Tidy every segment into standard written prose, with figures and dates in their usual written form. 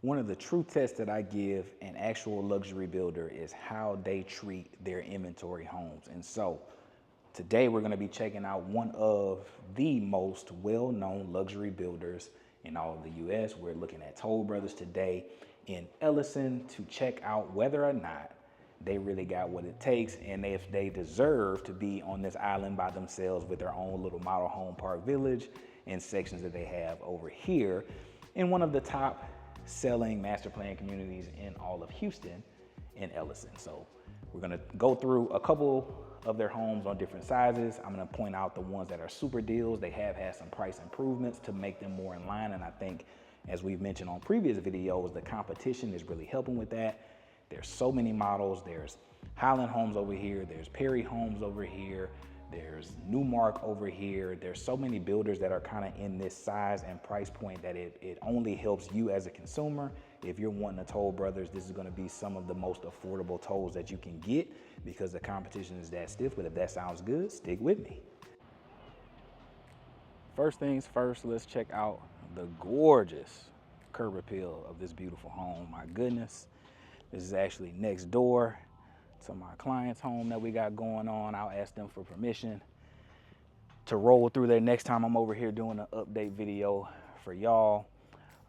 one of the true tests that I give an actual luxury builder is how they treat their inventory homes. And so today we're going to be checking out one of the most well-known luxury builders in all of the US. We're looking at Toll Brothers today in Elyson to check out whether or not they really got what it takes and if they deserve to be on this island by themselves with their own little model home park village and sections that they have over here in one of the top selling master plan communities in all of Houston in Elyson. So we're gonna go through a couple of their homes on different sizes. I'm gonna point out the ones that are super deals. They have had some price improvements to make them more in line. And I think, as we've mentioned on previous videos, the competition is really helping with that. There's so many models. There's Highland Homes over here. There's Perry Homes over here. There's Newmark over here. There's so many builders that are kind of in this size and price point that it only helps you as a consumer. If you're wanting a Toll Brothers, this is going to be some of the most affordable tolls that you can get because the competition is that stiff. But if that sounds good, stick with me. First things first, let's check out the gorgeous curb appeal of this beautiful home. My goodness, this is actually next door to my client's home that we got going on. I'll ask them for permission to roll through there next time I'm over here doing an update video for y'all.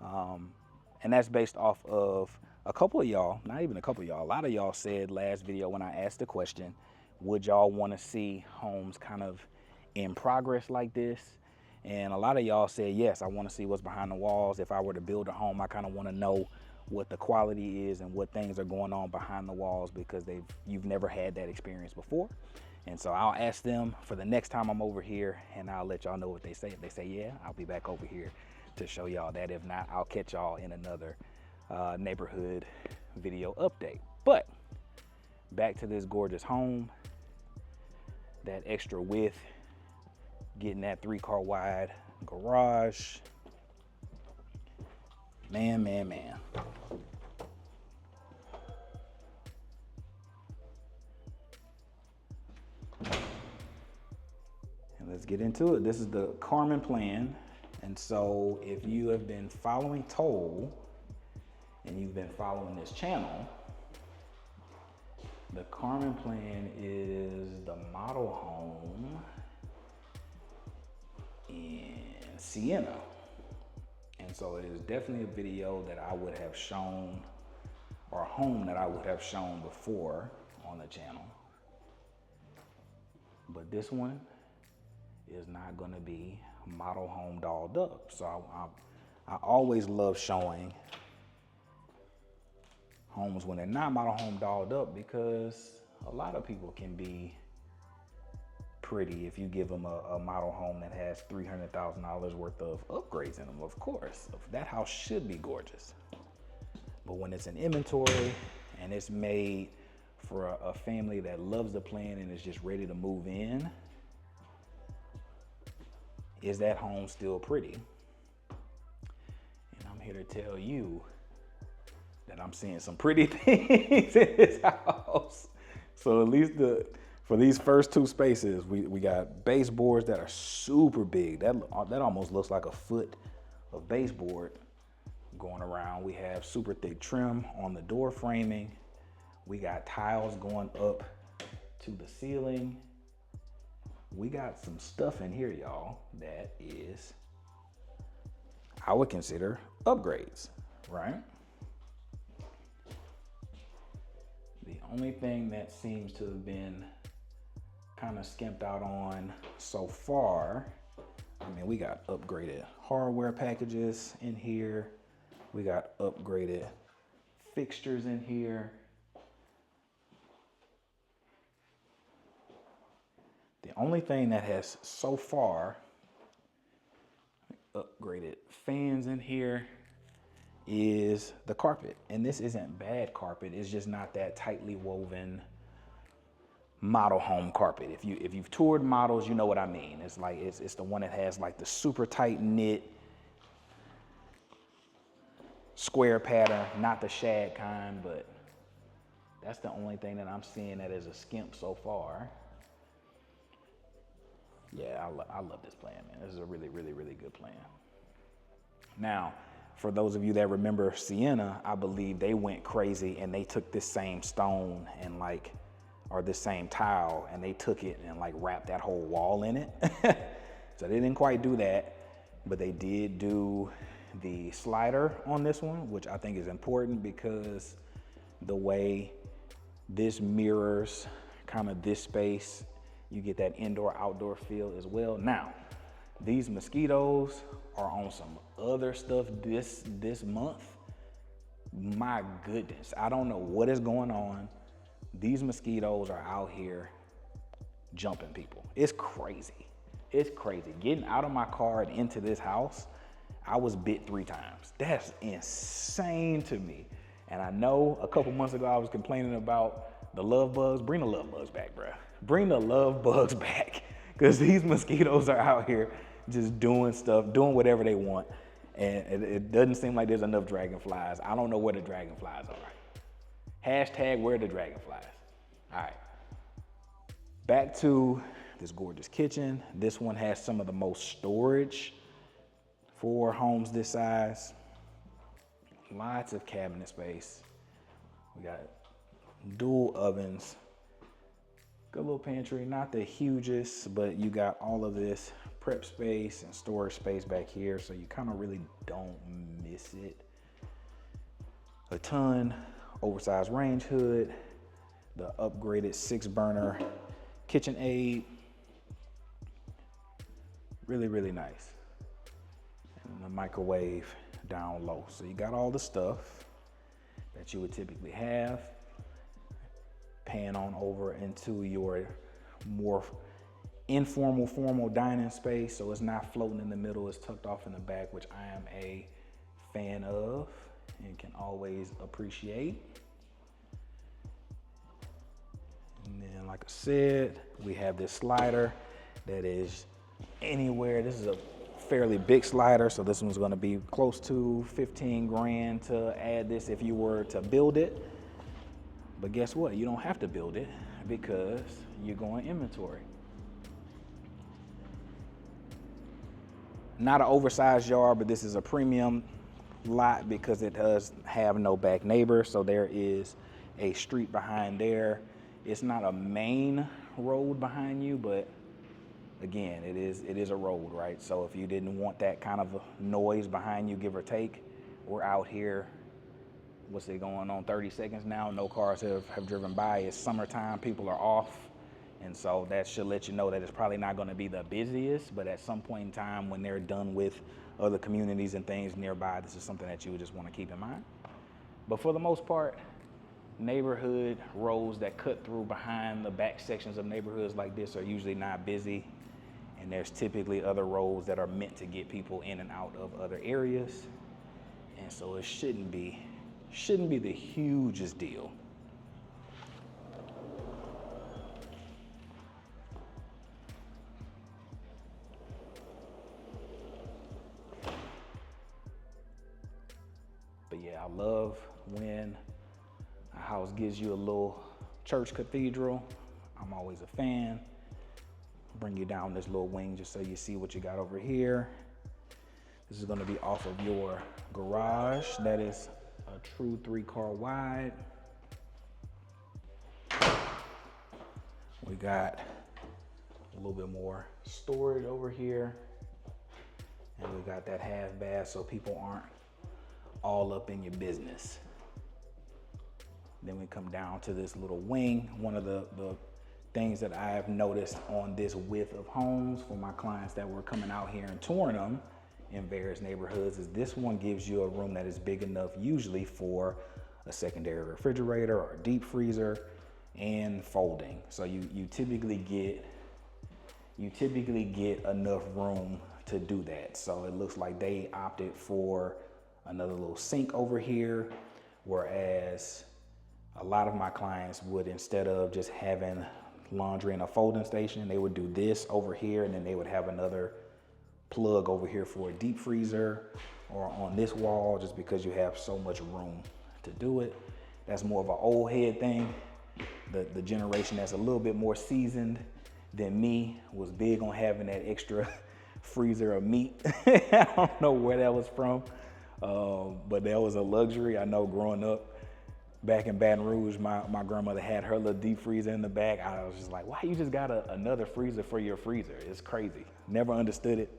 And that's based off of a couple of y'all, not even a couple of y'all, a lot of y'all said last video when I asked the question, would y'all want to see homes kind of in progress like this? And a lot of y'all said, yes, I want to see what's behind the walls. If I were to build a home, I kind of want to know what the quality is and what things are going on behind the walls because you've never had that experience before. And so I'll ask them for the next time I'm over here and I'll let y'all know what they say. If they say, yeah, I'll be back over here to show y'all that. If not, I'll catch y'all in another neighborhood video update. But back to this gorgeous home, that extra width, getting that 3-car wide garage. Man. And let's get into it. This is the Carmen plan. And so if you have been following Toll and you've been following this channel, the Carmen plan is the model home in Sienna. And so it is definitely a video that I would have shown, or a home that I would have shown before on the channel. But this one is not gonna be model home dolled up. So I always love showing homes when they're not model home dolled up because a lot of people can be pretty if you give them a model home that has $300,000 worth of upgrades in them. Of course, that house should be gorgeous. But when it's an inventory and it's made for a family that loves the plan and is just ready to move in, is that home still pretty? And I'm here to tell you that I'm seeing some pretty things in this house. So at least for these first two spaces, we got baseboards that are super big. That almost looks like a foot of baseboard going around. We have super thick trim on the door framing. We got tiles going up to the ceiling. We got some stuff in here, y'all, that is, I would consider upgrades, right? The only thing that seems to have been kind of skimped out on so far, I mean, we got upgraded hardware packages in here. We got upgraded fixtures in here. The only thing that has so far upgraded fans in here is the carpet. And this isn't bad carpet, it's just not that tightly woven model home carpet. If you've toured models, you know what I mean. It's like it's the one that has like the super tight knit square pattern, not the shag kind, but that's the only thing that I'm seeing that is a skimp so far. Yeah, I love this plan, man. This is a really, really, really good plan. Now, for those of you that remember Sienna, I believe they went crazy and they took this same stone and or this same tile, and they took it and wrapped that whole wall in it. So they didn't quite do that, but they did do the slider on this one, which I think is important because the way this mirrors kind of this space, you get that indoor outdoor feel as well. Now, these mosquitoes are on some other stuff this month. My goodness, I don't know what is going on. These mosquitoes are out here jumping people. It's crazy. It's crazy. Getting out of my car and into this house, I was bit 3 times. That's insane to me. And I know a couple months ago I was complaining about the love bugs. Bring the love bugs back, bro. Bring the love bugs back, because these mosquitoes are out here just doing stuff, doing whatever they want. And it doesn't seem like there's enough dragonflies. I don't know where the dragonflies are. Hashtag where the dragonflies. All right. Back to this gorgeous kitchen. This one has some of the most storage for homes this size. Lots of cabinet space. We got dual ovens. Good little pantry, not the hugest, but you got all of this prep space and storage space back here, so you kind of really don't miss it a ton. Oversized range hood, the upgraded 6-burner KitchenAid. Really, really nice. And the microwave down low. So you got all the stuff that you would typically have. Pan on over into your more informal, formal dining space. So it's not floating in the middle, it's tucked off in the back, which I am a fan of and can always appreciate. And then, like I said, we have this slider that is anywhere. This is a fairly big slider, so this one's gonna be close to 15 grand to add this if you were to build it. But guess what? You don't have to build it because you're going inventory. Not an oversized yard, but this is a premium lot because it does have no back neighbor. So there is a street behind there. It's not a main road behind you, but again, it is a road, right? So if you didn't want that kind of noise behind you, give or take, we're out here, what's it going on, 30 seconds now? No cars have driven by. It's summertime, people are off. And so that should let you know that it's probably not gonna be the busiest, but at some point in time when they're done with other communities and things nearby, this is something that you would just wanna keep in mind. But for the most part, neighborhood roads that cut through behind the back sections of neighborhoods like this are usually not busy. And there's typically other roads that are meant to get people in and out of other areas. And so it shouldn't be the hugest deal. But yeah, I love when a house gives you a little church cathedral. I'm always a fan. Bring you down this little wing just so you see what you got over here. This is gonna be off of your garage. That is a true 3-car wide. We got a little bit more storage over here. And we got that half bath so people aren't all up in your business. Then we come down to this little wing. One of the things that I have noticed on this width of homes for my clients that were coming out here and touring them in various neighborhoods is this one gives you a room that is big enough usually for a secondary refrigerator or a deep freezer and folding. So you typically get enough room to do that. So it looks like they opted for another little sink over here, whereas a lot of my clients would, instead of just having laundry in a folding station, they would do this over here, and then they would have another plug over here for a deep freezer or on this wall, just because you have so much room to do it. That's more of an old head thing. The generation that's a little bit more seasoned than me was big on having that extra freezer of meat. I don't know where that was from. But that was a luxury. I know growing up back in Baton Rouge, my grandmother had her little deep freezer in the back. I was just like, why you just got another freezer for your freezer? It's crazy. Never understood it.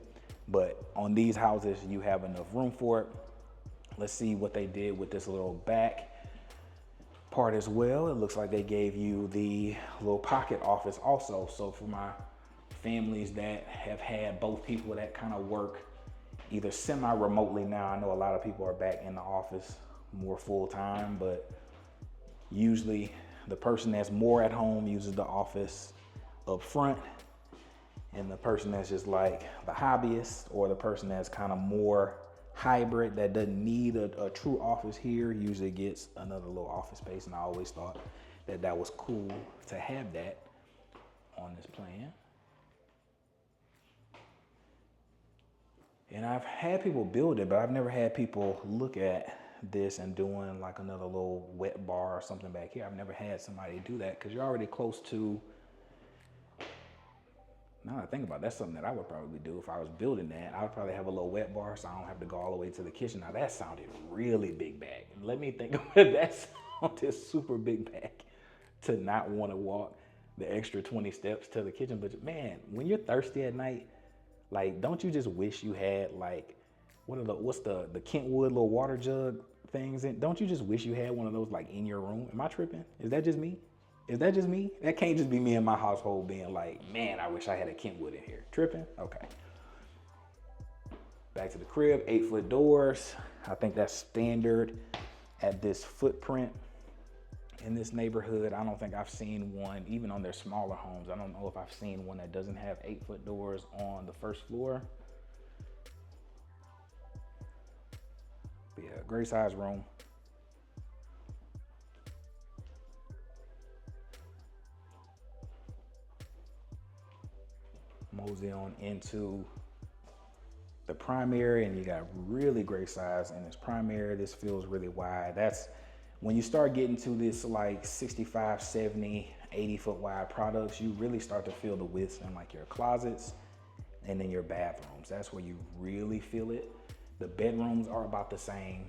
But on these houses, you have enough room for it. Let's see what they did with this little back part as well. It looks like they gave you the little pocket office also. So for my families that have had both people that kind of work either semi-remotely now, I know a lot of people are back in the office more full-time, but usually the person that's more at home uses the office up front, and the person that's just like the hobbyist or the person that's kind of more hybrid that doesn't need a true office here usually gets another little office space. And I always thought that was cool to have that on this plan. And I've had people build it, but I've never had people look at this and doing like another little wet bar or something back here. I've never had somebody do that because you're already close to, now that I think about it, that's something that I would probably do if I was building that. I would probably have a little wet bar so I don't have to go all the way to the kitchen. Now that sounded really big bag. Let me think of it. That sounded super big bag to not want to walk the extra 20 steps to the kitchen. But man, when you're thirsty at night, like, don't you just wish you had like, what's the Kentwood little water jug things? Don't you just wish you had one of those like in your room? Am I tripping? Is that just me? Is that just me? That can't just be me and my household being like, man, I wish I had a Kentwood in here. Tripping? Okay. Back to the crib, 8-foot doors. I think that's standard at this footprint in this neighborhood. I don't think I've seen one, even on their smaller homes. I don't know if I've seen one that doesn't have 8-foot doors on the first floor. But yeah, great size room. Mosey on into the primary, and you got really great size in this primary. This feels really wide. That's when you start getting to this like 65, 70, 80-foot wide products, you really start to feel the width in like your closets and then your bathrooms. That's where you really feel it. The bedrooms are about the same,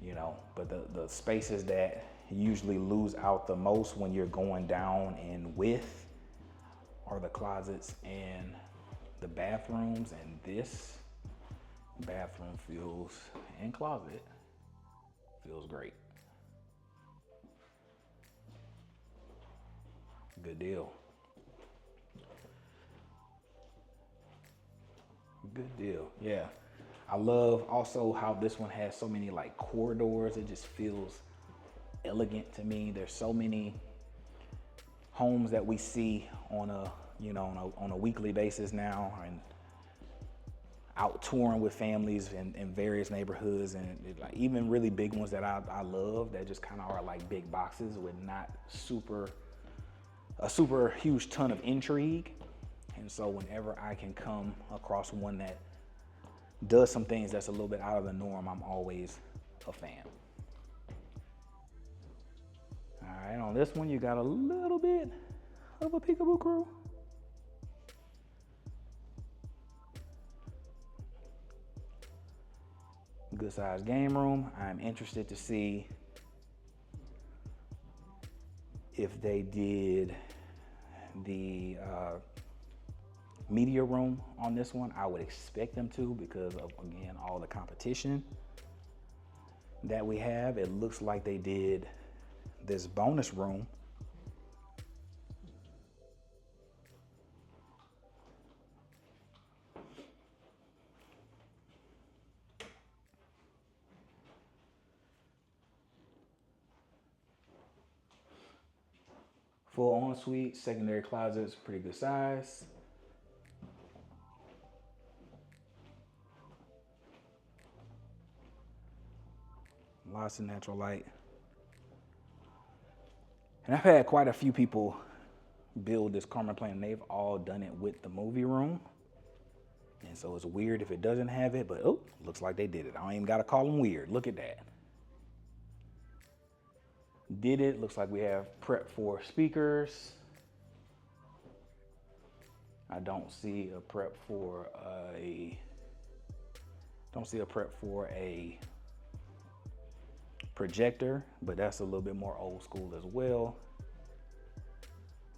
you know, but the spaces that usually lose out the most when you're going down in width are the closets and the bathrooms, and this bathroom feels, and closet feels great. Good deal. Good deal. Yeah. I love also how this one has so many like corridors. It just feels elegant to me. There's so many homes that we see on a, you know, on a weekly basis now, and out touring with families in various neighborhoods, and like even really big ones that I love that just kind of are like big boxes with not a super huge ton of intrigue. And so whenever I can come across one that does some things that's a little bit out of the norm, I'm always a fan. All right, on this one, you got a little bit of a peekaboo crew. Good sized game room. I'm interested to see if they did the media room on this one. I would expect them to, because of, again, all the competition that we have. It looks like they did this bonus room. Full ensuite, secondary closets, pretty good size. Lots of natural light. And I've had quite a few people build this Carmen plan, and they've all done it with the movie room. And so it's weird if it doesn't have it, but oh, looks like they did it. I don't even gotta call them weird. Look at that. Did it. Looks like we have prep for speakers. I don't see a prep for a Don't see a prep for a projector, but that's a little bit more old school as well.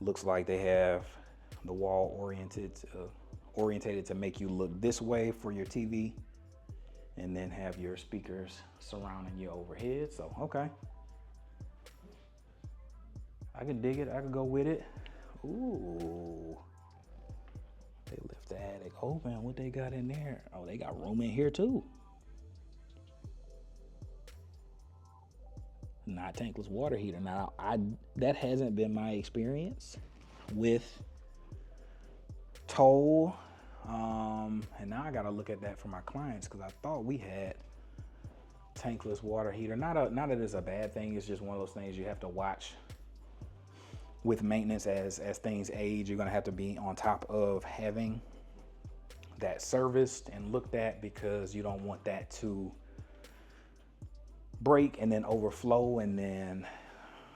Looks like they have the wall orientated to make you look this way for your TV, and then have your speakers surrounding your overhead. So, okay. I can dig it, I can go with it. Ooh. They left the attic open. What they got in there? Oh, they got room in here too. Not tankless water heater. Now, that hasn't been my experience with Toll. And now I gotta look at that for my clients, because I thought we had tankless water heater. Not that it's a bad thing. It's just one of those things you have to watch with maintenance as things age. You're gonna have to be on top of having that serviced and looked at, because you don't want that to break and then overflow. And then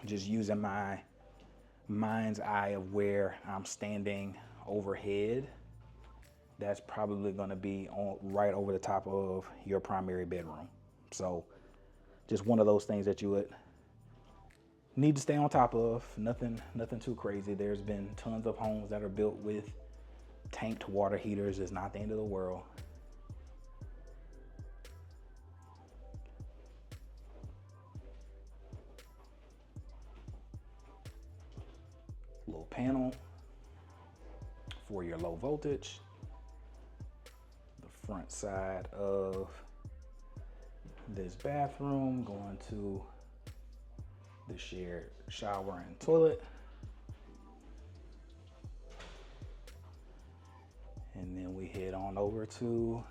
just using my mind's eye of where I'm standing overhead, that's probably gonna be right over the top of your primary bedroom. So just one of those things that you would need to stay on top of. Nothing too crazy. There's been tons of homes that are built with tanked water heaters. It's not the end of the world. Little panel for your low voltage. The front side of this bathroom going to the shared shower and toilet. And then we head on over to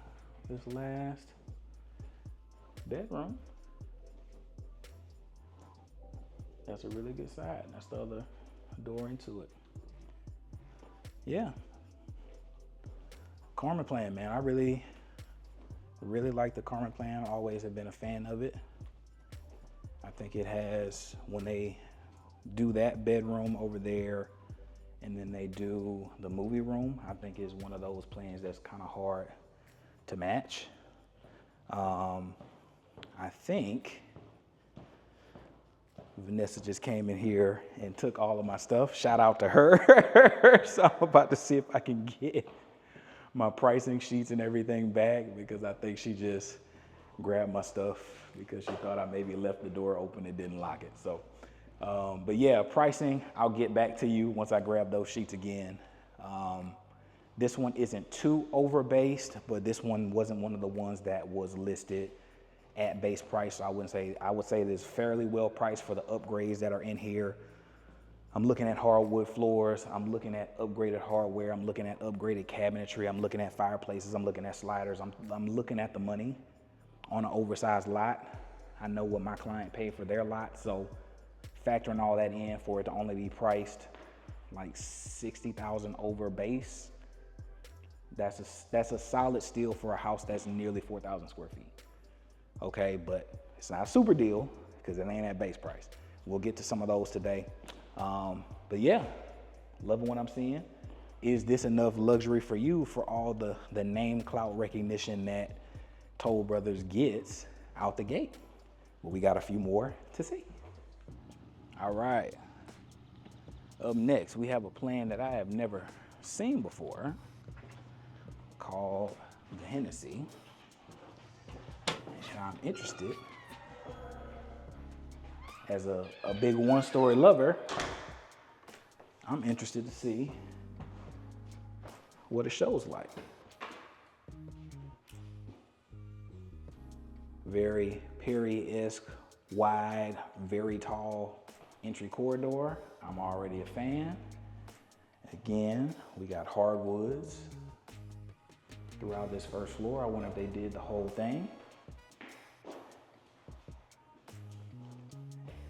this last bedroom. That's a really good side. That's the other door into it. Yeah. Karma plan, man. I really like the Karma plan. I always have been a fan of it. I think it has, when they do that bedroom over there and then they do the movie room, I think is one of those plans that's kind of hard to match. I think Vanessa just came in here and took all of my stuff. Shout out to her. So I'm about to see if I can get my pricing sheets and everything back, because I think she just grabbed my stuff because she thought I maybe left the door open and didn't lock it. So, but yeah, pricing, I'll get back to you once I grab those sheets again. This one isn't too over-based, but this one wasn't one of the ones that was listed at base price. So I would say it is fairly well priced for the upgrades that are in here. I'm looking at hardwood floors. I'm looking at upgraded hardware. I'm looking at upgraded cabinetry. I'm looking at fireplaces. I'm looking at sliders. I'm looking at the money on an oversized lot. I know what my client paid for their lot, so factoring all that in for it to only be priced like $60,000 over base, that's a solid steal for a house that's nearly 4,000 square feet. Okay, but it's not a super deal because it ain't at base price. We'll get to some of those today. But yeah, loving what I'm seeing. Is this enough luxury for you for all the name clout recognition that Toll Brothers gets out the gate? Well, we got a few more to see. All right. Up next, we have a plan that I have never seen before called the Hennessy. And I'm interested, as a big one-story lover, I'm interested to see what it shows like. Very Perry-esque, wide, very tall entry corridor. I'm already a fan. Again, we got hardwoods throughout this first floor. I wonder if they did the whole thing.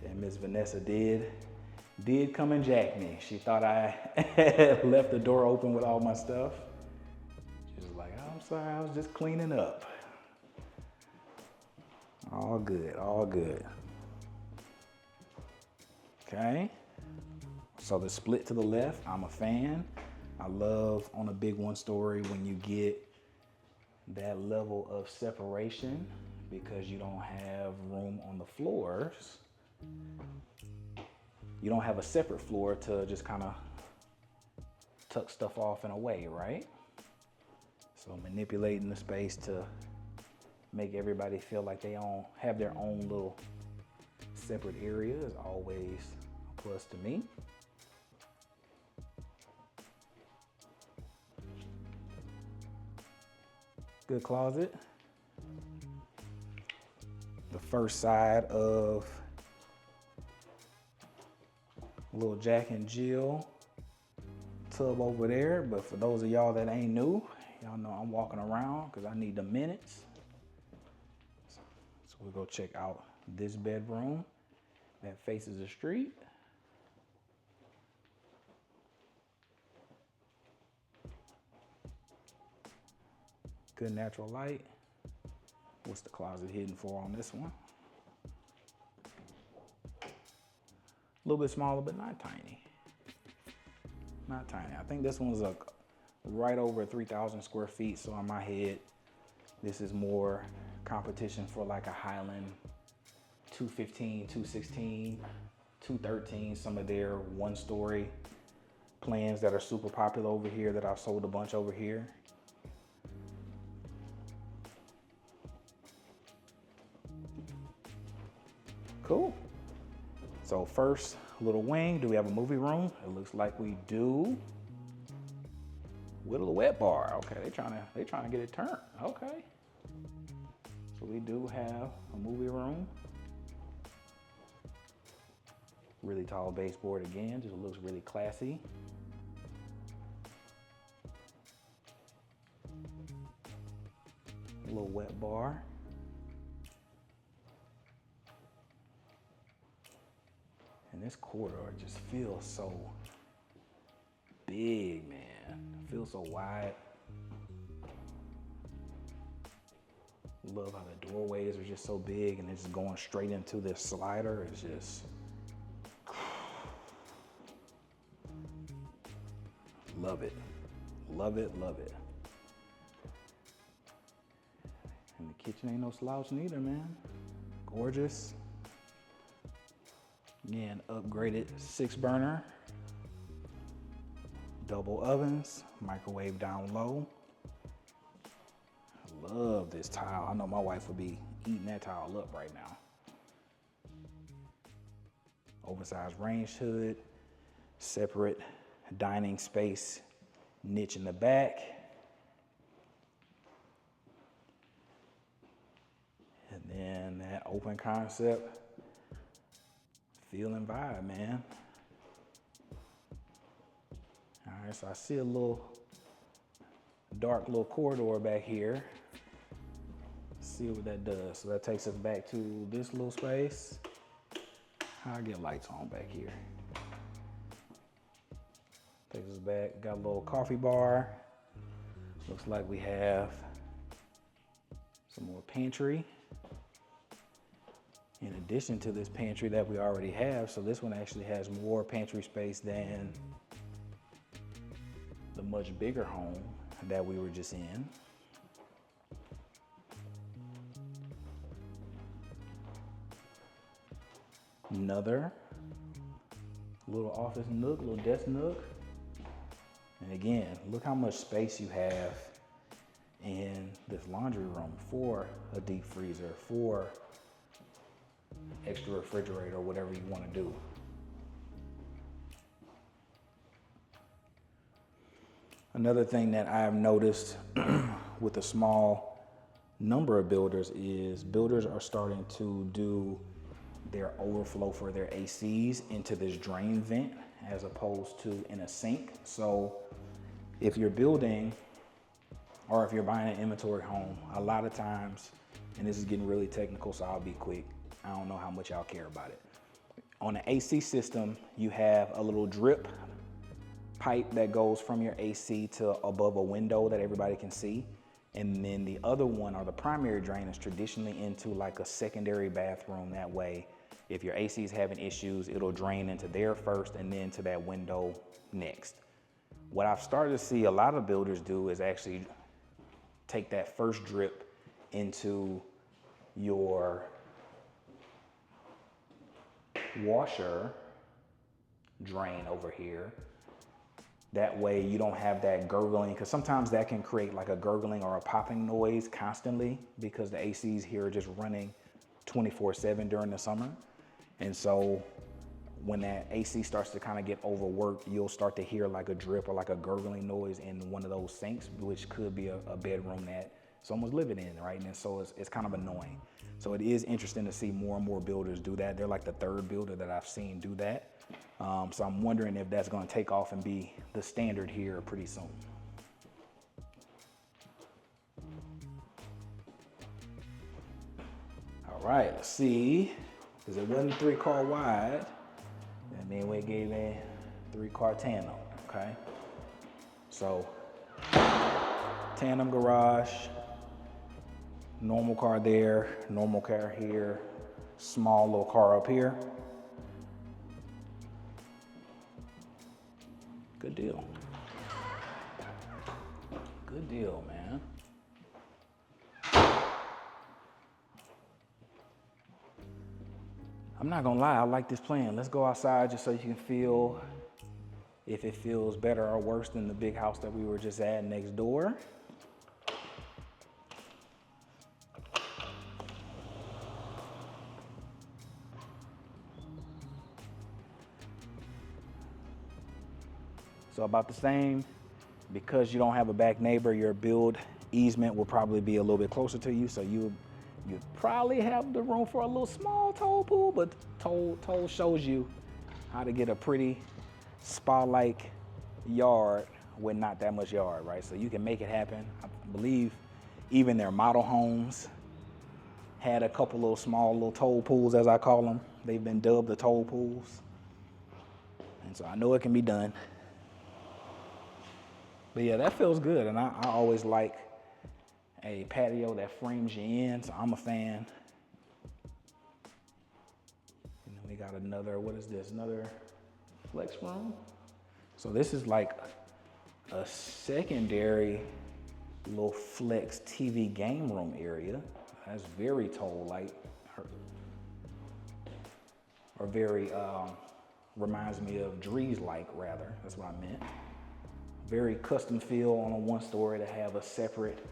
And Miss Vanessa did come and jack me. She thought I had left the door open with all my stuff. She was like, oh, I'm sorry, I was just cleaning up. All good, all good. Okay, so the split to the left, I'm a fan. I love on a big one story when you get that level of separation because you don't have room on the floors. You don't have a separate floor to just kind of tuck stuff off in a way, right? So manipulating the space to make everybody feel like they have their own little separate area is always a plus to me. Good closet. The first side of little Jack and Jill tub over there, but for those of y'all that ain't new, y'all know I'm walking around because I need the minutes. So we'll go check out this bedroom that faces the street. Good natural light. What's the closet hidden for on this one? A little bit smaller, but not tiny. Not tiny. I think this one's right over 3,000 square feet. So in my head, this is more competition for like a Highland 215, 216, 213, some of their one-story plans that are super popular over here that I've sold a bunch over here. Cool. So first little wing, do we have a movie room? It looks like we do. With a wet bar. Okay, they trying to get it turned. Okay. So we do have a movie room. Really tall baseboard again, just looks really classy. A little wet bar. And this corridor just feels so big, man. It feels so wide. Love how the doorways are just so big and it's just going straight into this slider. It's just, love it. Love it, love it. And the kitchen ain't no slouch neither, man. Gorgeous. Again, upgraded 6-burner. Double ovens, microwave down low. I love this tile. I know my wife would be eating that tile up right now. Oversized range hood, separate dining space, niche in the back. And then that open concept feel and vibe, man. All right, so I see a little dark little corridor back here. Let's see what that does. So that takes us back to this little space. I'll get lights on back here. Takes us back, got a little coffee bar. Looks like we have some more pantry. In addition to this pantry that we already have, so this one actually has more pantry space than the much bigger home that we were just in. Another little office nook, little desk nook. And again, look how much space you have in this laundry room for a deep freezer, for extra refrigerator, or whatever you want to do. Another thing that I've noticed with a small number of builders is builders are starting to do their overflow for their ACs into this drain vent as opposed to in a sink. So if you're building or if you're buying an inventory home, a lot of times, and this is getting really technical, so I'll be quick. I don't know how much y'all care about it. On the AC system, you have a little drip pipe that goes from your AC to above a window that everybody can see. And then the other one, or the primary drain, is traditionally into like a secondary bathroom. That way, if your AC is having issues, it'll drain into there first and then to that window next. What I've started to see a lot of builders do is actually take that first drip into your washer drain over here. That way you don't have that gurgling, because sometimes that can create like a gurgling or a popping noise constantly because the ACs here are just running 24/7 during the summer. And so when that AC starts to kind of get overworked, you'll start to hear like a drip or like a gurgling noise in one of those sinks, which could be a bedroom that someone's living in, right? And so it's kind of annoying. So it is interesting to see more and more builders do that. They're like the third builder that I've seen do that. So I'm wondering if that's going to take off and be the standard here pretty soon. All right, let's see, because it wasn't 3-car wide. That means we gave a 3-car tandem, okay? So tandem garage, normal car there, normal car here, small little car up here. Good deal. Good deal, man. I'm not gonna lie, I like this plan. Let's go outside just so you can feel if it feels better or worse than the big house that we were just at next door. So about the same, because you don't have a back neighbor, your build easement will probably be a little bit closer to you. So you probably have the room for a little small toll pool, but toll shows you how to get a pretty spa-like yard with not that much yard, right? So you can make it happen. I believe even their model homes had a couple little small little toll pools, as I call them. They've been dubbed the toll pools. And so I know it can be done. But yeah, that feels good, and I always like a patio that frames you in, so I'm a fan. And then we got another, what is this, another flex room? So this is like a secondary little flex TV game room area. That's very toll-like, or very, reminds me of Drees-like rather, that's what I meant. Very custom feel on a 1-story to have a separate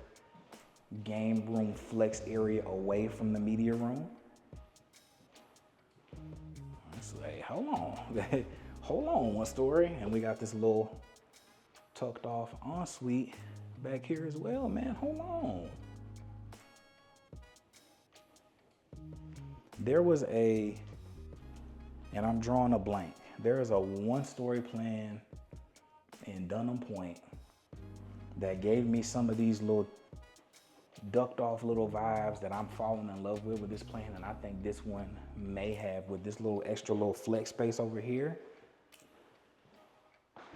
game room flex area away from the media room. So, hey, hold on. Hold on, 1-story. And we got this little tucked off ensuite back here as well, man. Hold on. There was and I'm drawing a blank. There is a 1-story plan in Dunham Point that gave me some of these little ducked off little vibes that I'm falling in love with this plan, and I think this one may have with this little extra little flex space over here.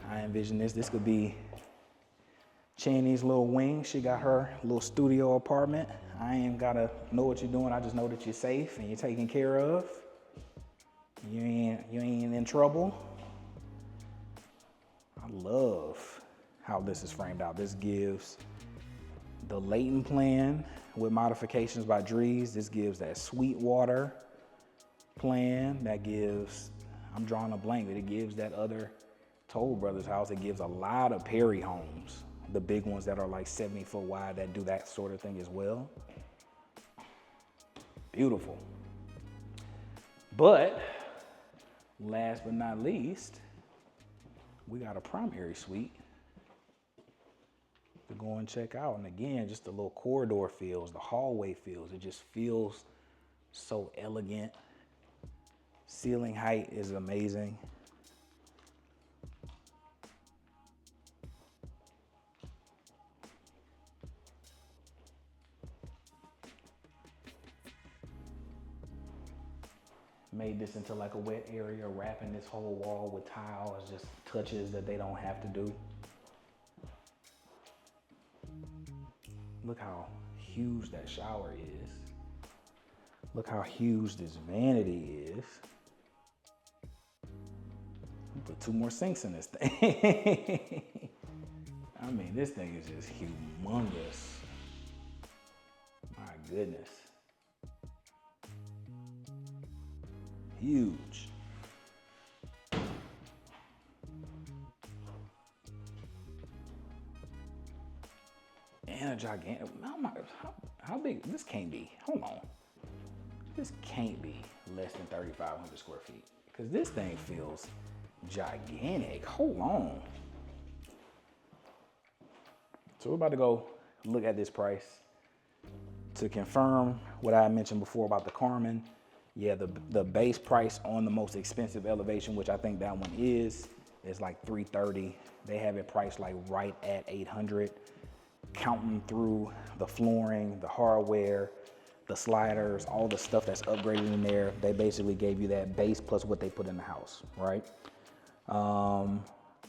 I envision this could be Chaney's little wing. She got her little studio apartment. I ain't gotta know what you're doing. I just know that you're safe and you're taken care of. You ain't in trouble. I love how this is framed out. This gives the Lathan plan with modifications by Drees. This gives that Sweetwater plan. That gives, I'm drawing a blank, but it gives that other Toll Brothers house. It gives a lot of Perry homes, the big ones that are like 70 foot wide that do that sort of thing as well. Beautiful. But last but not least, we got a primary suite to go and check out. And again, just the little corridor feels, the hallway feels. It just feels so elegant. Ceiling height is amazing. Made this into like a wet area, wrapping this whole wall with tile is just touches that they don't have to do. Look how huge that shower is. Look how huge this vanity is. Put 2 more sinks in this thing. I mean, this thing is just humongous. goodness. Huge. And a gigantic, how big, this can't be, hold on. This can't be less than 3,500 square feet because this thing feels gigantic. Hold on. So we're about to go look at this price to confirm what I mentioned before about the Carmen. Yeah, the base price on the most expensive elevation, which I think that one is like $330. They have it priced like right at $800, counting through the flooring, the hardware, the sliders, all the stuff that's upgraded in there. They basically gave you that base plus what they put in the house, right?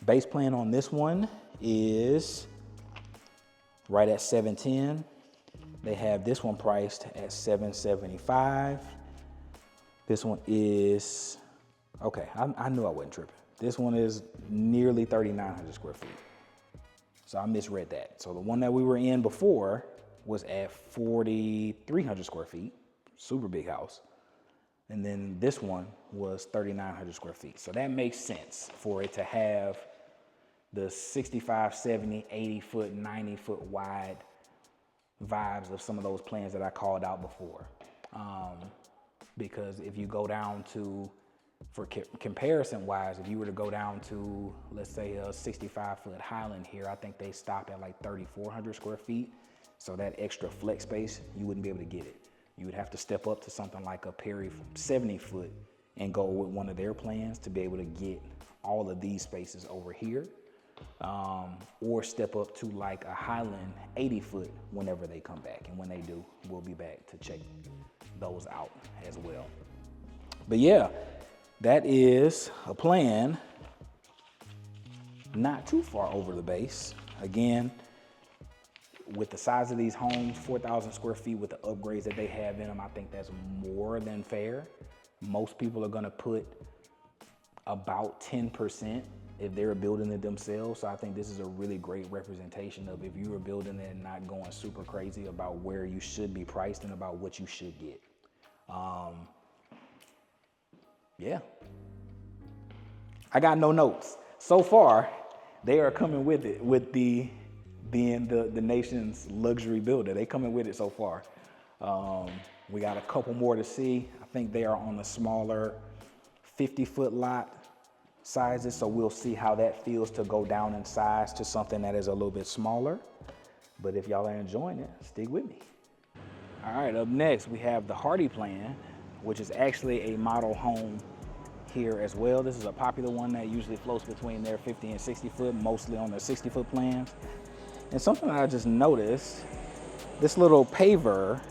Base plan on this one is right at $710. They have this one priced at $775. This one is, okay, I knew I wasn't tripping. This one is nearly 3,900 square feet. So I misread that. So the one that we were in before was at 4,300 square feet, super big house. And then this one was 3,900 square feet. So that makes sense for it to have the 65, 70, 80 foot, 90 foot wide vibes of some of those plans that I called out before. Because if you go down to, for comparison wise, if you were to go down to, let's say a 65 foot Highland here, I think they stop at like 3,400 square feet. So that extra flex space, you wouldn't be able to get it. You would have to step up to something like a Perry 70 foot and go with one of their plans to be able to get all of these spaces over here. Or step up to like a Highland 80 foot whenever they come back. And when they do, we'll be back to check those out as well. But yeah, that is a plan not too far over the base. Again, with the size of these homes, 4,000 square feet with the upgrades that they have in them, I think that's more than fair. Most people are gonna put about 10% if they're building it themselves. So I think this is a really great representation of if you are building it and not going super crazy about where you should be priced and about what you should get. Yeah. I got no notes. So far, they are coming with it, with being the nation's luxury builder. They coming with it so far. We got a couple more to see. I think they are on the smaller 50-foot lot sizes, so we'll see how that feels to go down in size to something that is a little bit smaller. But if y'all are enjoying it, stick with me. All right, up next we have the Hardy plan, which is actually a model home here as well. This is a popular one that usually floats between their 50 and 60 foot, mostly on their 60-foot plans. And something that I just noticed, this little paver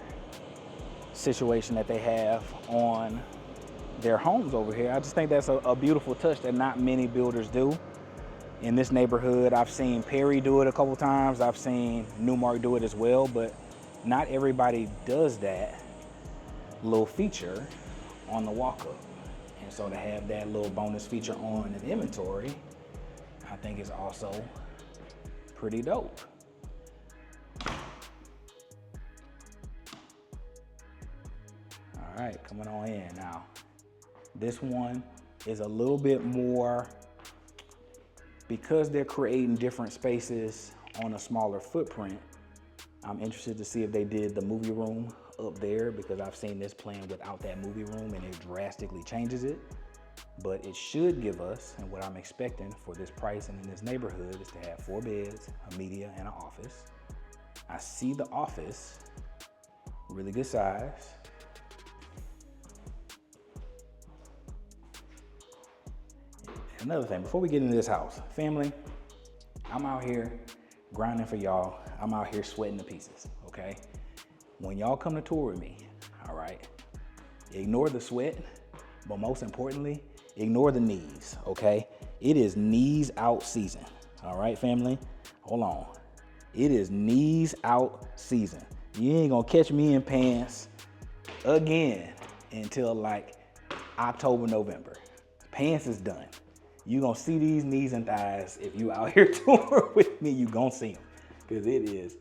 situation that they have on their homes over here, I just think that's a beautiful touch that not many builders do. In this neighborhood, I've seen Perry do it a couple times. I've seen Newmark do it as well, but not everybody does that little feature on the walk-up. And so to have that little bonus feature on an inventory, I think is also pretty dope. All right, coming on in now. This one is a little bit more, because they're creating different spaces on a smaller footprint. I'm interested to see if they did the movie room up there, because I've seen this plan without that movie room and it drastically changes it. But it should give us, and what I'm expecting for this price and in this neighborhood, is to have 4 beds, a media, and an office. I see the office, really good size. Another thing, before we get into this house, family, I'm out here grinding for y'all. I'm out here sweating to pieces, okay? When y'all come to tour with me, all right, ignore the sweat, but most importantly, ignore the knees, okay? It is knees out season, all right, family? Hold on. It is knees out season. You ain't gonna catch me in pants again until like October, November. Pants is done. You gonna see these knees and thighs. If you out here touring with me, you gonna see them, because it is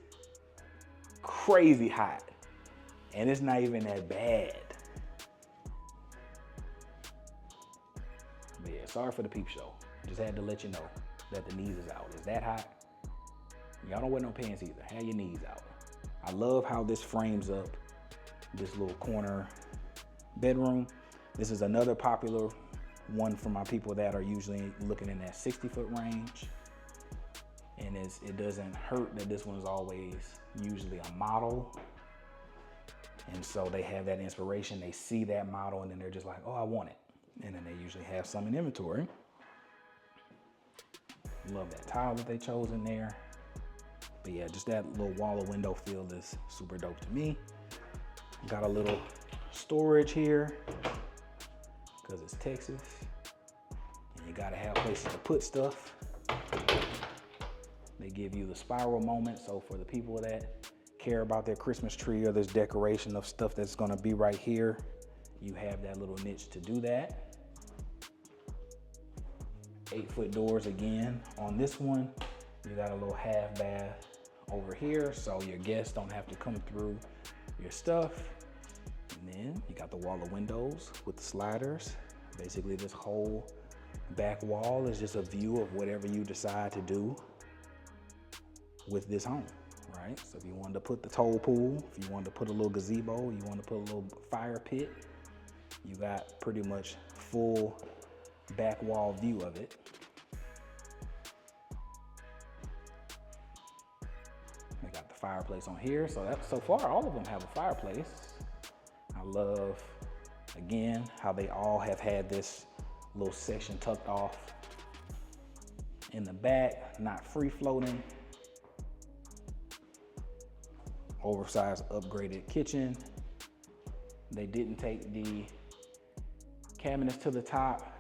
crazy hot And it's not even that bad. But yeah, sorry for the peep show. Just had to let you know that the knees is out. Is that hot? Y'all don't wear no pants either. Have your knees out. I love how this frames up this little corner bedroom. This is another popular one for my people that are usually looking in that 60-foot range. And it doesn't hurt that this one is always usually a model. And so they have that inspiration. They see that model and then they're just like, oh, I want it. And then they usually have some in inventory. Love that tile that they chose in there. But yeah, just that little wall of window feel is super dope to me. Got a little storage here because it's Texas. And you gotta have places to put stuff. They give you the spiral moment. So for the people that care about their Christmas tree or this decoration of stuff that's gonna be right here, you have that little niche to do that. 8-foot doors again. On this one, you got a little half bath over here, so your guests don't have to come through your stuff. And then you got the wall of windows with the sliders. Basically, this whole back wall is just a view of whatever you decide to do with this home, right? So if you wanted to put the toll pool, if you wanted to put a little gazebo, you want to put a little fire pit, you got pretty much full back wall view of it. They got the fireplace on here. So far, all of them have a fireplace. I love, again, how they all have had this little section tucked off in the back, not free floating. Oversized upgraded kitchen. They didn't take the cabinets to the top.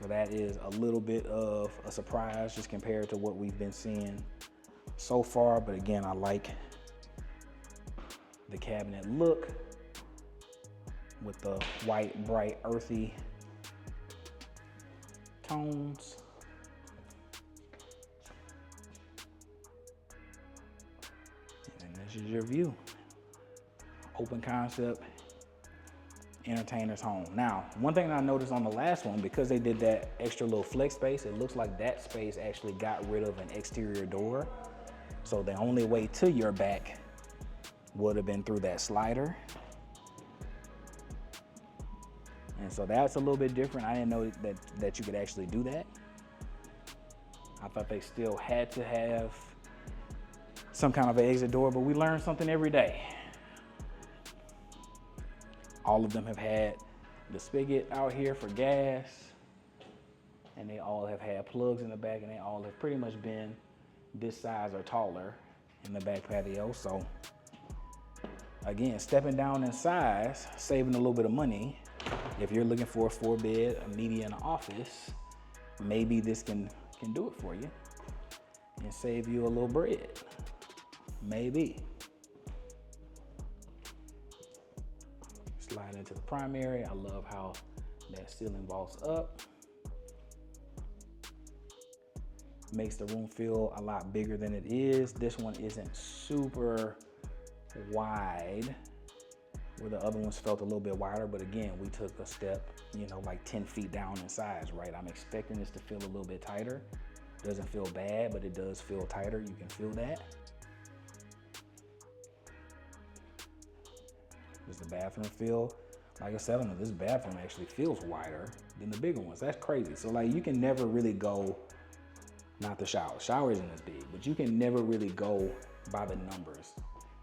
So that is a little bit of a surprise just compared to what we've been seeing so far. But again, I like the cabinet look with the white, bright, earthy tones. And this is your view. Open concept, entertainer's home. Now, one thing I noticed on the last one, because they did that extra little flex space, it looks like that space actually got rid of an exterior door. So the only way to your back would have been through that slider. And so that's a little bit different. I didn't know that you could actually do that. I thought they still had to have some kind of an exit door, but we learn something every day. All of them have had the spigot out here for gas, and they all have had plugs in the back, and they all have pretty much been this size or taller in the back patio. So again, stepping down in size, saving a little bit of money. If you're looking for a 4-bed, a median office, maybe this can do it for you and save you a little bread. Maybe. Slide into the primary. I love how that ceiling vaults up. Makes the room feel a lot bigger than it is. This one isn't super wide, where the other ones felt a little bit wider, but again, we took a step, like 10 feet down in size, right? I'm expecting this to feel a little bit tighter. Doesn't feel bad, but it does feel tighter. You can feel that. Does the bathroom feel? Like I said, this bathroom actually feels wider than the bigger ones. That's crazy. So like you can never really go, not the shower. Shower isn't as big, but you can never really go by the numbers.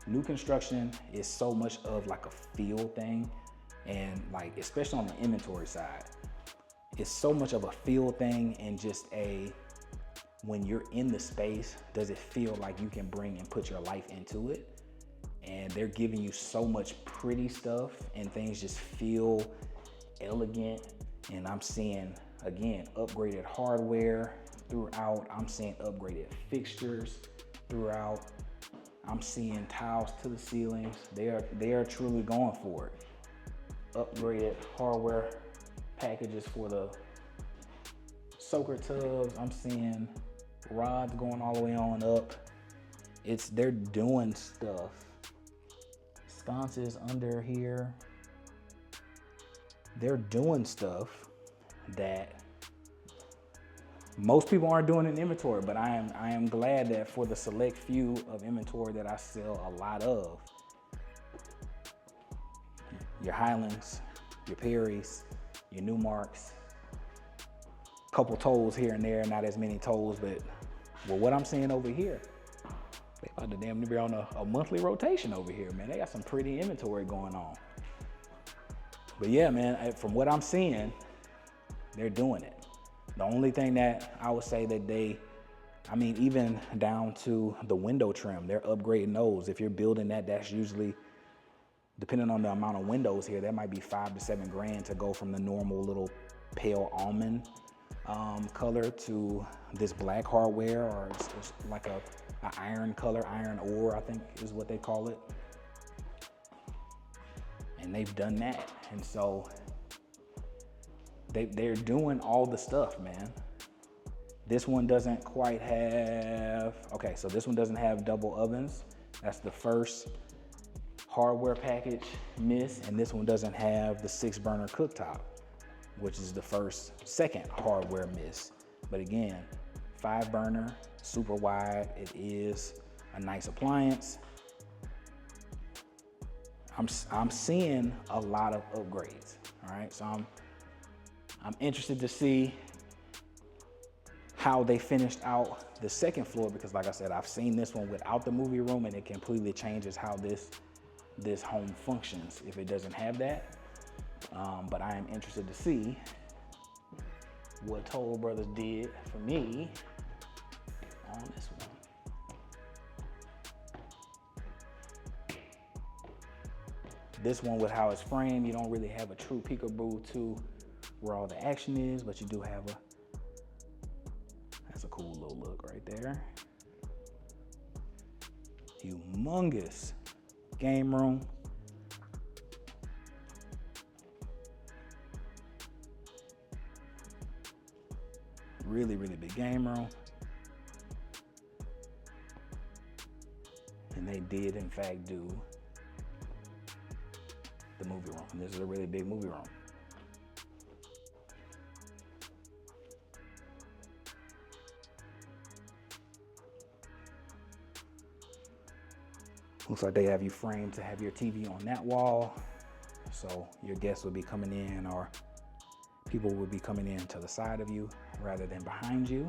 New construction is so much of like a feel thing, and like especially on the inventory side, it's so much of a feel thing and just when you're in the space, does it feel like you can bring and put your life into it? And they're giving you so much pretty stuff and things just feel elegant. And I'm seeing, again, upgraded hardware throughout. I'm seeing upgraded fixtures throughout. I'm seeing tiles to the ceilings. They are truly going for it. Upgraded hardware packages for the soaker tubs. I'm seeing rods going all the way on up. They're doing stuff sconces under here. They're doing stuff that most people aren't doing in inventory, but I am glad that for the select few of inventory that I sell a lot of, your Highlands, your Perrys, your Newmarks, couple toes here and there, not as many toes, but well, what I'm seeing over here, they about to damn near be on a monthly rotation over here, man. They got some pretty inventory going on. But yeah, man, from what I'm seeing, they're doing it. The only thing that I would say that even down to the window trim, they're upgrading those. If you're building that, that's usually, depending on the amount of windows here, that might be $5 to $7 grand to go from the normal little pale almond color to this black hardware, or it's like a iron color, iron ore, I think is what they call it. And they've done that. And so they're doing all the stuff, man. This one doesn't quite have, okay, so this one doesn't have double ovens. That's the first hardware package miss, and this one doesn't have the 6-burner cooktop, which is the second hardware miss. But again, 5-burner, super wide. It is a nice appliance. I'm seeing a lot of upgrades, all right? So I'm interested to see how they finished out the second floor, because like I said, I've seen this one without the movie room, and it completely changes how this home functions if it doesn't have that. But I am interested to see what Toll Brothers did for me on this one. This one, with how it's framed, you don't really have a true peekaboo to where all the action is, but you do have that's a cool little look right there. Humongous game room. Really, really big game room. And they did, in fact, do the movie room. This is a really big movie room. Looks like they have you framed to have your TV on that wall. So your guests will be coming in, or people will be coming in to the side of you rather than behind you.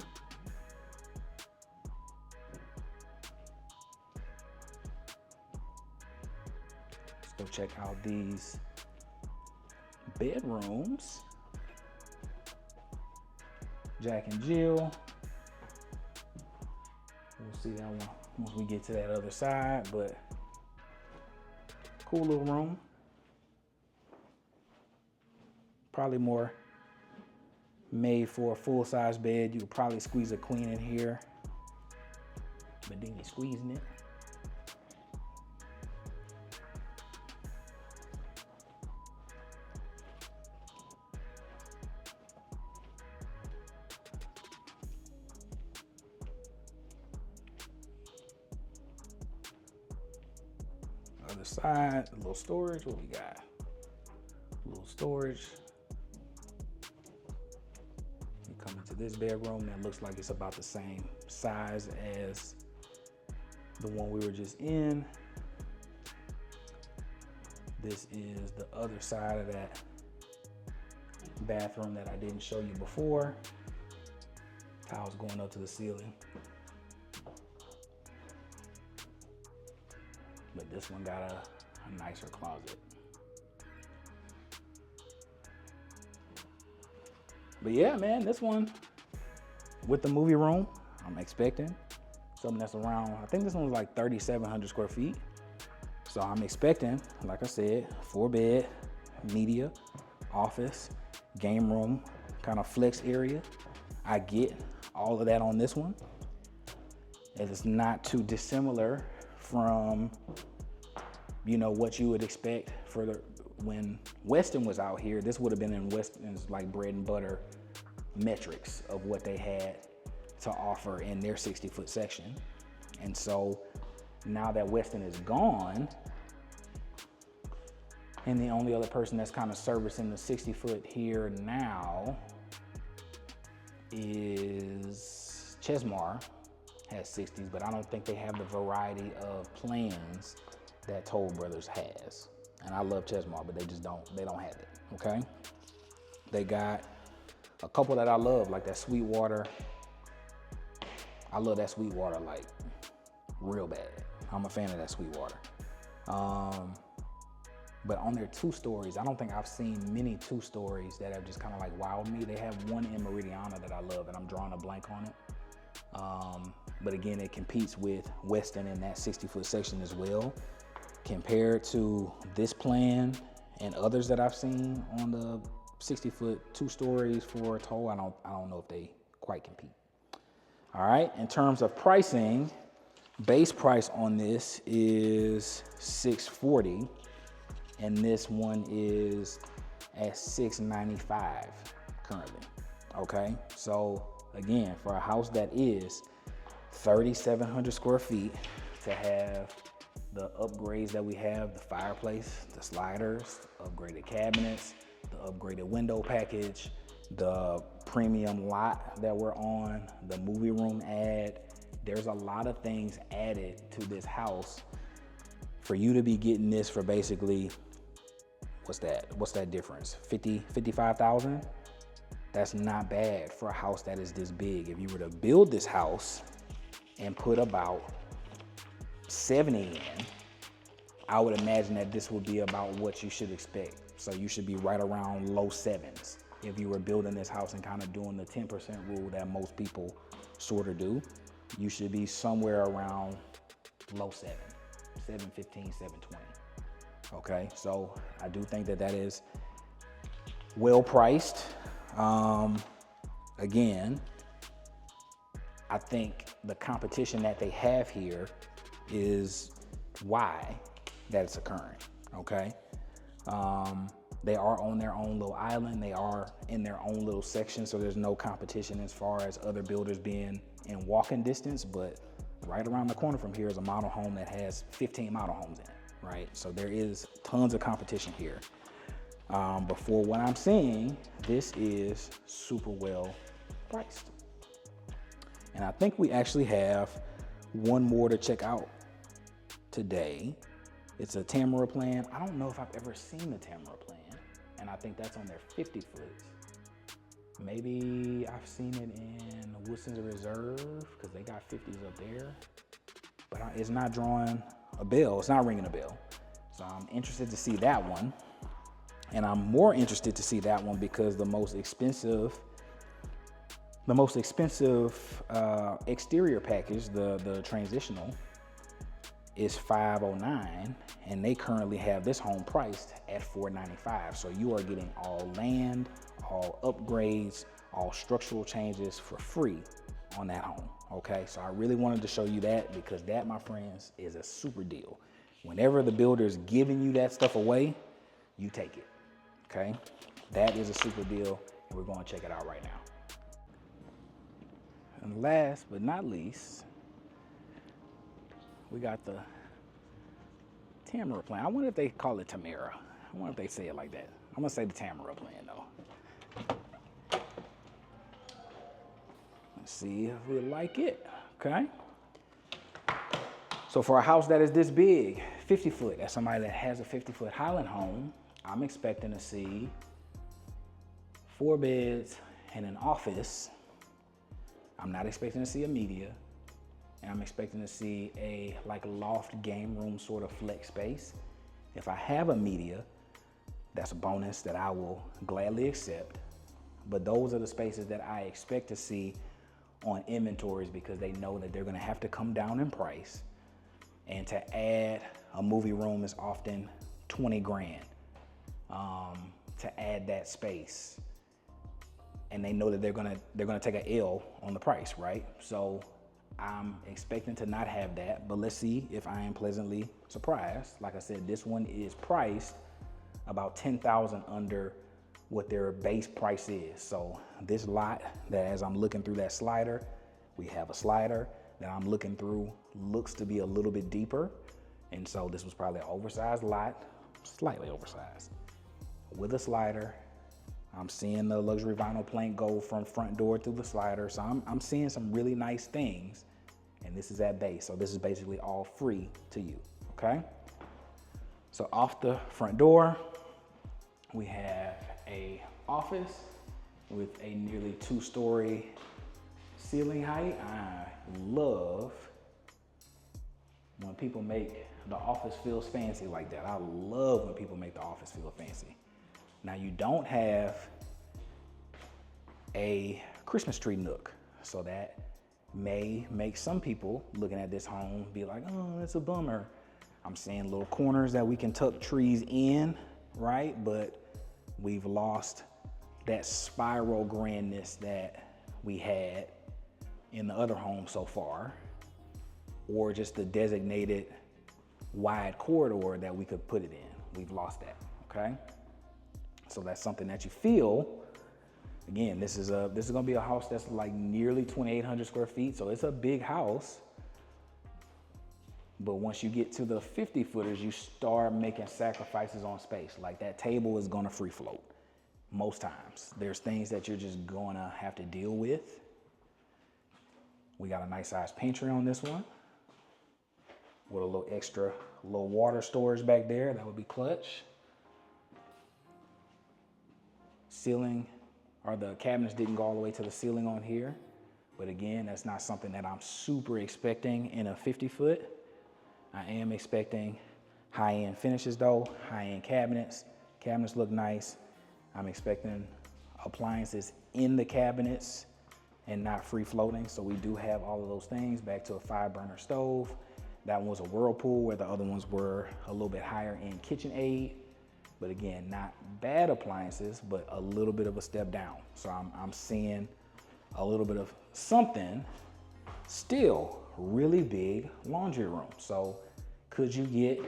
Let's go check out these bedrooms. Jack and Jill. We'll see that one once we get to that other side, but cool little room. Probably more made for a full-size bed. You could probably squeeze a queen in here, but then you're squeezing it. Other side, a little storage. What we got? A little storage. You come into this bedroom that looks like it's about the same size as the one we were just in. This is the other side of that bathroom that I didn't show you before. Tiles going up to the ceiling. But this one got a nicer closet. But yeah, man, this one with the movie room, I'm expecting something that's around, I think this one was like 3,700 square feet. So I'm expecting, like I said, 4-bed, media, office, game room, kind of flex area. I get all of that on this one. It is not too dissimilar from, you know, what you would expect for when Weston was out here. This would have been in Weston's like bread and butter metrics of what they had to offer in their 60-foot section. And so now that Weston is gone, And the only other person that's kind of servicing the 60 foot here now is Chesmar, has 60s, but I don't think they have the variety of plans that Toll Brothers has. And I love Chesmar, but they don't have it, okay? They got a couple that I love, like that Sweetwater. I love that Sweetwater like real bad. I'm a fan of that Sweetwater. But on their 2-stories, I don't think I've seen many 2-stories that have just kind of like wowed me. They have one in Meridiana that I love, and I'm drawing a blank on it. But again, it competes with Weston in that 60-foot section as well. Compared to this plan and others that I've seen on the 60-foot 2-stories for Toll, I don't know if they quite compete. All right, in terms of pricing, base price on this is $640, and this one is at $695 currently. Okay, so again, for a house that is 3,700 square feet, to have the upgrades that we have, the fireplace, the sliders, upgraded cabinets, the upgraded window package, the premium lot that we're on, the movie room ad. There's a lot of things added to this house for you to be getting this for basically, what's that difference? 55,000? That's not bad for a house that is this big. If you were to build this house and put about 70 in, I would imagine that this would be about what you should expect. So you should be right around low 7s. If you were building this house and kind of doing the 10% rule that most people sort of do, you should be somewhere around low 7, 715, 720. Okay, so I do think that that is well priced. Again, I think the competition that they have here is why that's occurring, okay? They are on their own little island. They are in their own little section, so there's no competition as far as other builders being in walking distance, but right around the corner from here is a model home that has 15 model homes in it, right? So there is tons of competition here. But for what I'm seeing, this is super well priced. And I think we actually have one more to check out today. It's a Tamara plan. I don't know if I've ever seen the Tamara plan, and I think that's on their 50 foots. Maybe I've seen it in Woodson's Reserve because they got 50s up there, but it's not drawing a bell. It's not ringing a bell. So I'm interested to see that one. And I'm more interested to see that one because the most expensive exterior package, the transitional, is $509, and they currently have this home priced at $495. So you are getting all land, all upgrades, all structural changes for free on that home. Okay, so I really wanted to show you that because that, my friends, is a super deal. Whenever the builder is giving you that stuff away, you take it. Okay, that is a super deal, and we're going to check it out right now. And last but not least, we got the Tamara plan. I wonder if they call it Tamara. I wonder if they say it like that. I'm gonna say the Tamara plan though. Let's see if we like it, okay? So for a house that is this big, 50 foot, as somebody that has a 50-foot Highland home, I'm expecting to see 4 beds and an office. I'm not expecting to see a media. And I'm expecting to see a like loft game room sort of flex space. If I have a media, that's a bonus that I will gladly accept. But those are the spaces that I expect to see on inventories because they know that they're gonna have to come down in price. And to add a movie room is often 20 grand to add that space. And they know that they're gonna take an L on the price, right? So I'm expecting to not have that, but let's see if I am pleasantly surprised. Like I said, this one is priced about 10,000 under what their base price is. So this lot, that as I'm looking through that slider, we have a slider that I'm looking through, looks to be a little bit deeper. And so this was probably an oversized lot slightly oversized. With a slider, I'm seeing the luxury vinyl plank go from front door through the slider. So I'm seeing some really nice things. And this is at base. So this is basically all free to you, okay? So off the front door, we have a office with a nearly 2-story ceiling height. I love when people make the office feels fancy like that. I love when people make the office feel fancy. Now you don't have a Christmas tree nook, so that may make some people looking at this home be like, oh, it's a bummer. I'm seeing little corners that we can tuck trees in, right? But we've lost that spiral grandness that we had in the other home so far, or just the designated wide corridor that we could put it in. We've lost that, okay? So that's something that you feel. Again, this is gonna be a house that's like nearly 2,800 square feet, so it's a big house. But once you get to the 50 footers, you start making sacrifices on space. Like that table is gonna free float most times. There's things that you're just gonna have to deal with. We got a nice sized pantry on this one with a little extra little water storage back there. That would be clutch. Ceiling, or the cabinets didn't go all the way to the ceiling on here. But again, that's not something that I'm super expecting in a 50 foot. I am expecting high-end finishes though, high-end cabinets. Cabinets look nice. I'm expecting appliances in the cabinets and not free floating. So we do have all of those things. Back to a 5-burner stove. That one was a Whirlpool, where the other ones were a little bit higher in KitchenAid. But again, not bad appliances, but a little bit of a step down. So I'm seeing a little bit of something. Still really big laundry room. So could you get,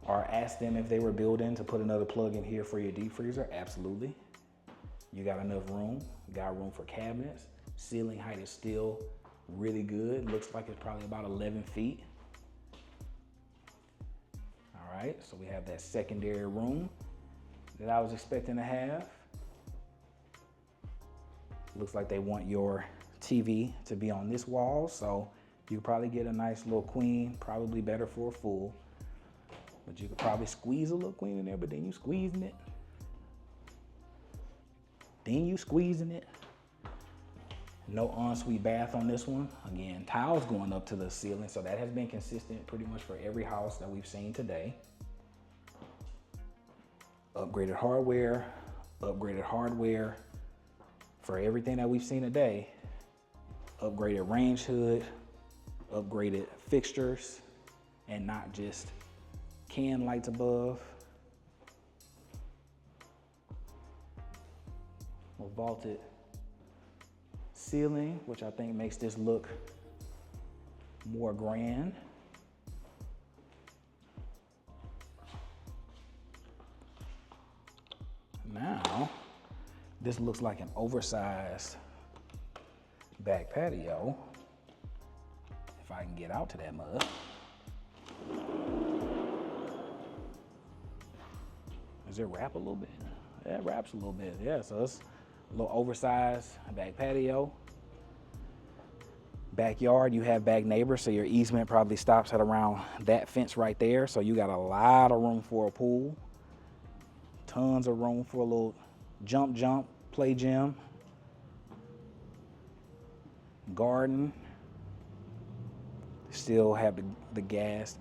or ask them if they were building to put another plug in here for your deep freezer? Absolutely. You got enough room. You got room for cabinets. Ceiling height is still really good. Looks like it's probably about 11 feet. All right, so we have that secondary room that I was expecting to have. Looks like they want your TV to be on this wall, so you could probably get a nice little queen, probably better for a full. But you could probably squeeze a little queen in there, but then you squeezing it. No ensuite bath on this one. Again, tiles going up to the ceiling, so that has been consistent pretty much for every house that we've seen today. Upgraded hardware for everything that we've seen today. Upgraded range hood, upgraded fixtures, and not just can lights above. A vaulted ceiling, which I think makes this look more grand. Now, this looks like an oversized back patio. If I can get out to that mud. Does it wrap a little bit? Yeah, it wraps a little bit. Yeah, so it's a little oversized back patio. Backyard, you have back neighbors, so your easement probably stops at around that fence right there. So you got a lot of room for a pool. Tons of room for a little jump, play gym. Garden. Still have the gas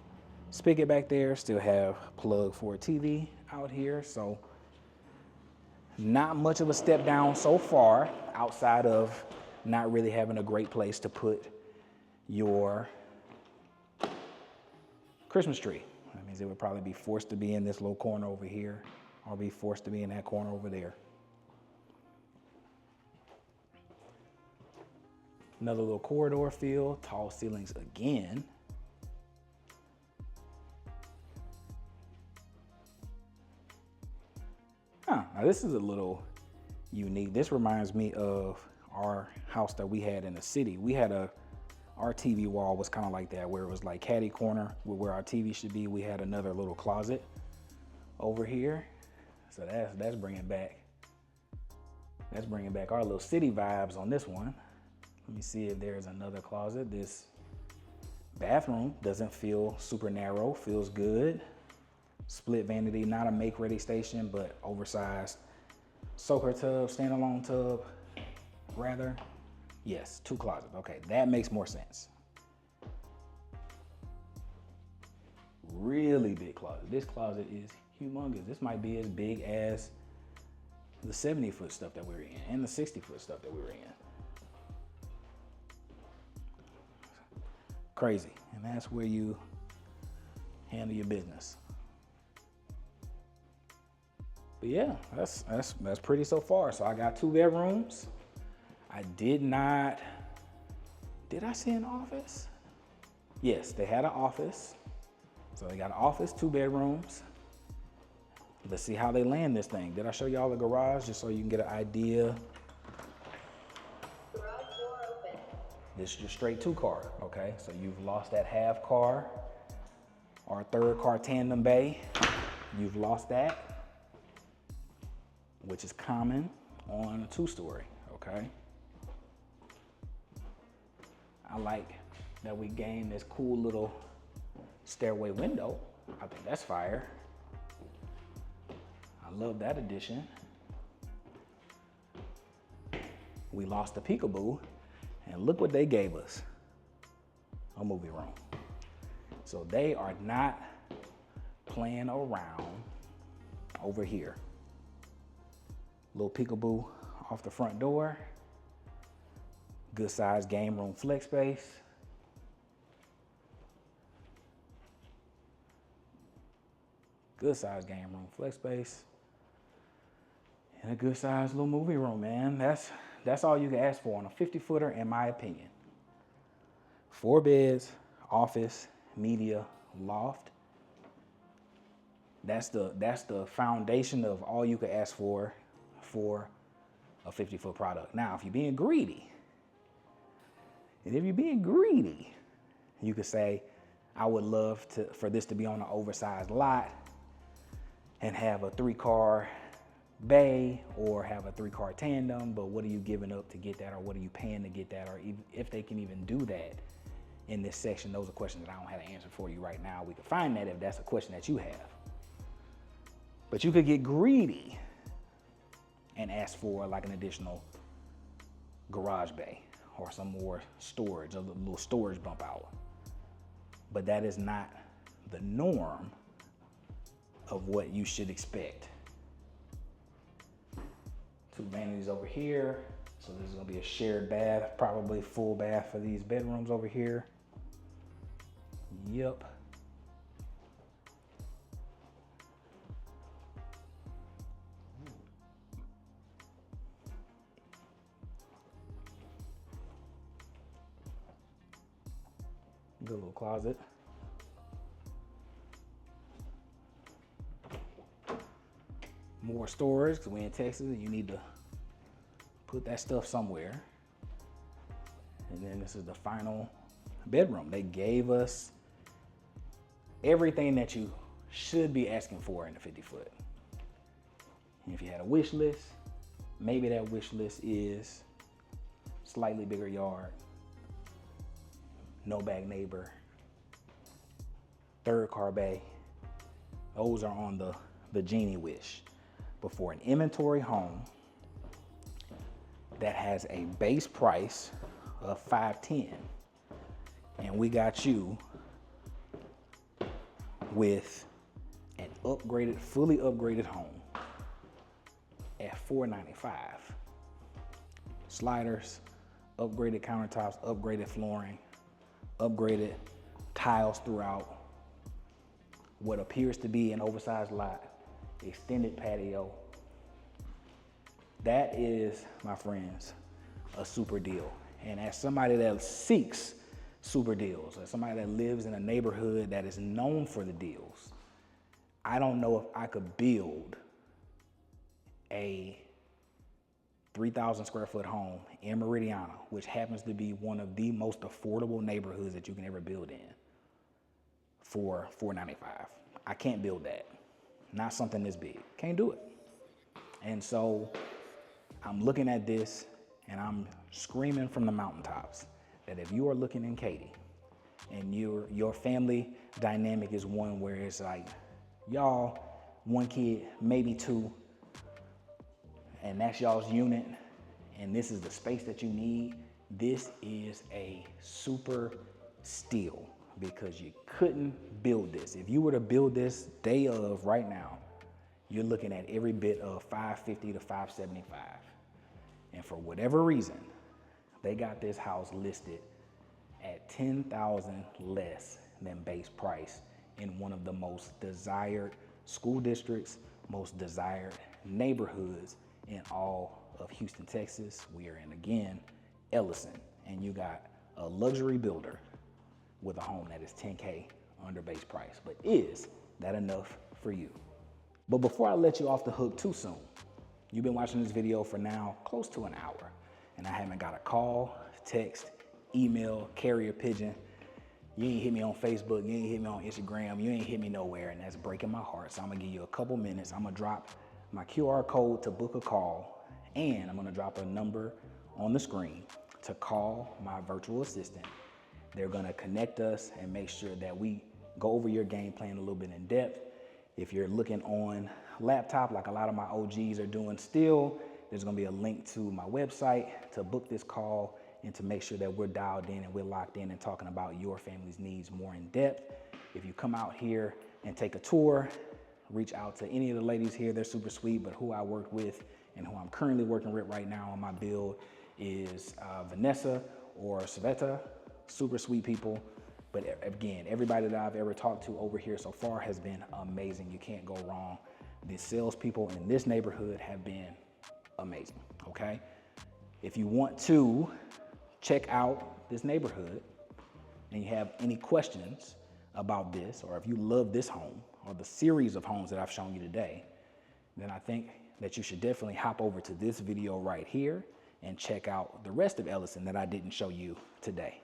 spigot back there. Still have plug for a TV out here. So not much of a step down so far, outside of not really having a great place to put your Christmas tree. That means it would probably be forced to be in this little corner over here, or be forced to be in that corner over there. Another little corridor feel, tall ceilings again. Now this is a little unique. This reminds me of our house that we had in the city. We had our TV wall was kind of like that, where it was like caddy corner where our TV should be. We had another little closet over here. So that's bringing back our little city vibes on this one. Let me see if there's another closet. This bathroom doesn't feel super narrow, feels good. Split vanity, not a make-ready station, but oversized soaker tub, standalone tub, rather. Yes, 2 closets. Okay, that makes more sense. Really big closet. This closet is humongous. This might be as big as the 70-foot stuff that we were in and the 60-foot stuff that we were in. Crazy. And that's where you handle your business. But yeah, that's pretty so far. So I got 2 bedrooms. I did I see an office? Yes, they had an office. So they got an office, 2 bedrooms. Let's see how they land this thing. Did I show y'all the garage just so you can get an idea? Garage door open. This is your straight 2-car, okay? So you've lost that half car or 3rd car tandem bay. You've lost that, which is common on a 2-story, okay? I like that we gained this cool little stairway window. I think that's fire. I love that addition. We lost the peekaboo, and look what they gave us, a movie room. So they are not playing around over here. Little peekaboo off the front door. Good size game room flex space. Good size game room flex space. And a good size little movie room, man. That's all you can ask for on a 50-footer, in my opinion. 4 beds, office, media, loft. That's the foundation of all you can ask for a 50-foot product. Now, if you're being greedy, you could say, I would love for this to be on an oversized lot and have a 3-car bay or have a 3-car tandem, but what are you giving up to get that, or what are you paying to get that, or if they can even do that in this section? Those are questions that I don't have an answer for you right now. We can find that if that's a question that you have. But you could get greedy and ask for like an additional garage bay or some more storage, a little storage bump out. But that is not the norm of what you should expect. 2 vanities over here. So this is gonna be a shared bath, probably full bath for these bedrooms over here. Yep. Good little closet. More storage, because we're in Texas and you need to put that stuff somewhere. And then this is the final bedroom. They gave us everything that you should be asking for in a 50-foot. And if you had a wish list, maybe that wish list is slightly bigger yard, no back neighbor, 3rd car bay. Those are on the genie wish. But for an inventory home that has a base price of $510, and we got you with an upgraded, fully upgraded home at $495. Sliders, upgraded countertops, upgraded flooring, upgraded tiles throughout, what appears to be an oversized lot, extended patio. That is, my friends, a super deal. And as somebody that seeks super deals, as somebody that lives in a neighborhood that is known for the deals, I don't know if I could build a 3,000 square foot home in Meridiana, which happens to be one of the most affordable neighborhoods that you can ever build in, for $495. I can't build that. not something this big. Can't do it. And so I'm looking at this and I'm screaming from the mountaintops that if you are looking in Katy and your family dynamic is one where it's like y'all, one kid, maybe two, and that's y'all's unit, and this is the space that you need, this is a super steal because you couldn't build this. If you were to build this day of right now, you're looking at every bit of $550 to $575. And for whatever reason, they got this house listed at $10,000 less than base price in one of the most desired school districts, most desired neighborhoods in all of Houston, Texas. We are in, again, Elyson, and you got a luxury builder with a home that is $10K under base price. But is that enough for you? But before I let you off the hook too soon, you've been watching this video for now close to an hour, and I haven't got a call, text, email, carrier pigeon. You ain't hit me on Facebook, you ain't hit me on Instagram, you ain't hit me nowhere, and that's breaking my heart. So I'm gonna give you a couple minutes. I'm gonna drop my QR code to book a call, and I'm gonna drop a number on the screen to call my virtual assistant. They're gonna connect us and make sure that we go over your game plan a little bit in depth. If you're looking on laptop, like a lot of my OGs are doing still, there's gonna be a link to my website to book this call and to make sure that we're dialed in and we're locked in and talking about your family's needs more in depth. If you come out here and take a tour, reach out to any of the ladies here. They're super sweet, but who I work with and who I'm currently working with right now on my build is Vanessa or Sveta, super sweet people. But again, everybody that I've ever talked to over here so far has been amazing. You can't go wrong. The salespeople in this neighborhood have been amazing, okay? If you want to check out this neighborhood and you have any questions about this, or if you love this home or the series of homes that I've shown you today, then I think that you should definitely hop over to this video right here and check out the rest of Elyson that I didn't show you today.